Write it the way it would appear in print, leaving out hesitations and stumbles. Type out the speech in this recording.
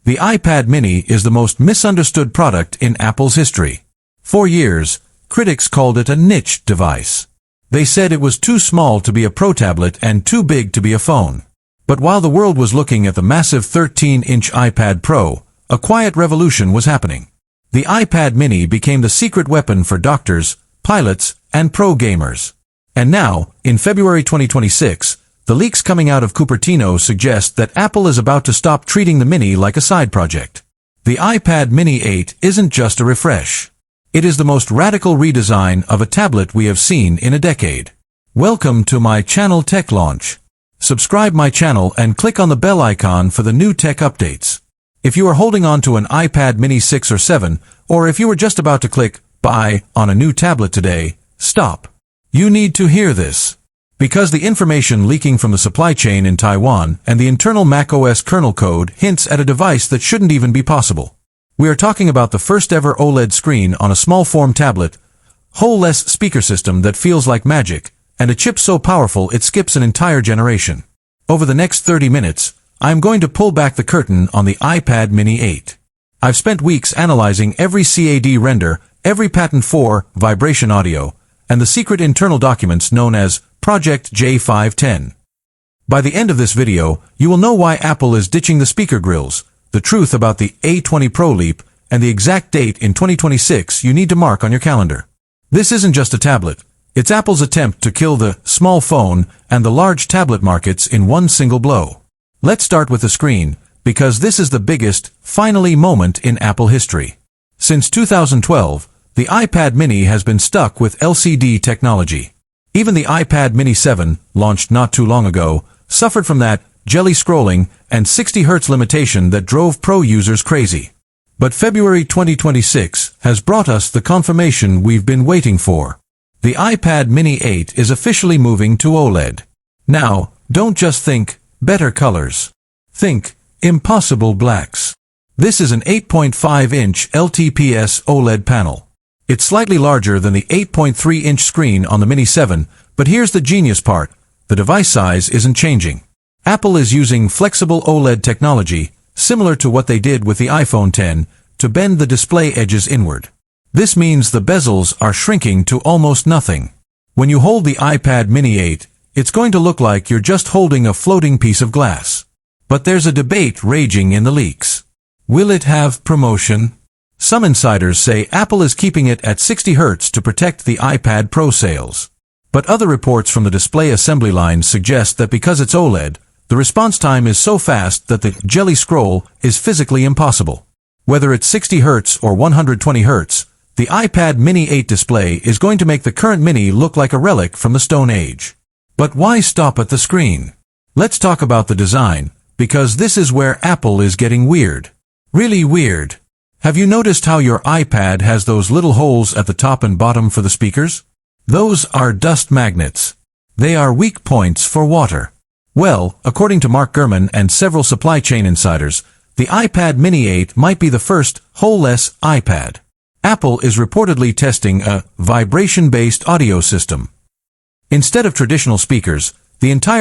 The iPad mini is the most misunderstood product in Apple's history. For years, critics called it a niche device. They said it was too small to be a Pro tablet and too big to be a phone. But while the world was looking at the massive 13-inch iPad Pro, a quiet revolution was happening. The iPad mini became the secret weapon for doctors, pilots, and pro gamers. And now, in February 2026, the leaks coming out of Cupertino suggest that Apple is about to stop treating the mini like a side project. The iPad mini 8 isn't just a refresh. It is the most radical redesign of a tablet we have seen in a decade. Welcome to my channel Tech Launch. Subscribe my channel and click on the bell icon for the new tech updates. If you are holding on to an iPad mini 6 or 7, or if you were just about to click buy on a new tablet today, stop. You need to hear this. Because the information leaking from the supply chain in Taiwan and the internal macOS kernel code hints at a device that shouldn't even be possible. We are talking about the first ever OLED screen on a small form tablet, hole-less speaker system that feels like magic, and a chip so powerful it skips an entire generation. Over the next 30 minutes, I am going to pull back the curtain on the iPad mini 8. I've spent weeks analyzing every CAD render, every patent for vibration audio, and the secret internal documents known as Project J510. By the end of this video, you will know why Apple is ditching the speaker grills, the truth about the A20 Pro leap, and the exact date in 2026 you need to mark on your calendar. This isn't just a tablet. It's Apple's attempt to kill the small phone and the large tablet markets in one single blow. Let's start with the screen, because this is the biggest, finally moment in Apple history. Since 2012, the iPad mini has been stuck with LCD technology. Even the iPad mini 7, launched not too long ago, suffered from that jelly scrolling and 60 Hz limitation that drove Pro users crazy. But February 2026 has brought us the confirmation we've been waiting for. The iPad mini 8 is officially moving to OLED. Now, don't just think better colors. Think impossible blacks. This is an 8.5-inch LTPS OLED panel. It's slightly larger than the 8.3-inch screen on the Mini 7, but here's the genius part. The device size isn't changing. Apple is using flexible OLED technology, similar to what they did with the iPhone X, to bend the display edges inward. This means the bezels are shrinking to almost nothing. When you hold the iPad mini 8, it's going to look like you're just holding a floating piece of glass. But there's a debate raging in the leaks. Will it have ProMotion? Some insiders say Apple is keeping it at 60 Hz to protect the iPad Pro sales. But other reports from the display assembly line suggest that because it's OLED, the response time is so fast that the jelly scroll is physically impossible. Whether it's 60 Hz or 120 Hz, the iPad mini 8 display is going to make the current mini look like a relic from the Stone Age. But why stop at the screen? Let's talk about the design, because this is where Apple is getting weird. Really weird. Have you noticed how your iPad has those little holes at the top and bottom for the speakers? Those are dust magnets. They are weak points for water. Well, according to Mark Gurman and several supply chain insiders, the iPad mini 8 might be the first hole-less iPad. Apple is reportedly testing a vibration-based audio system. Instead of traditional speakers, the entire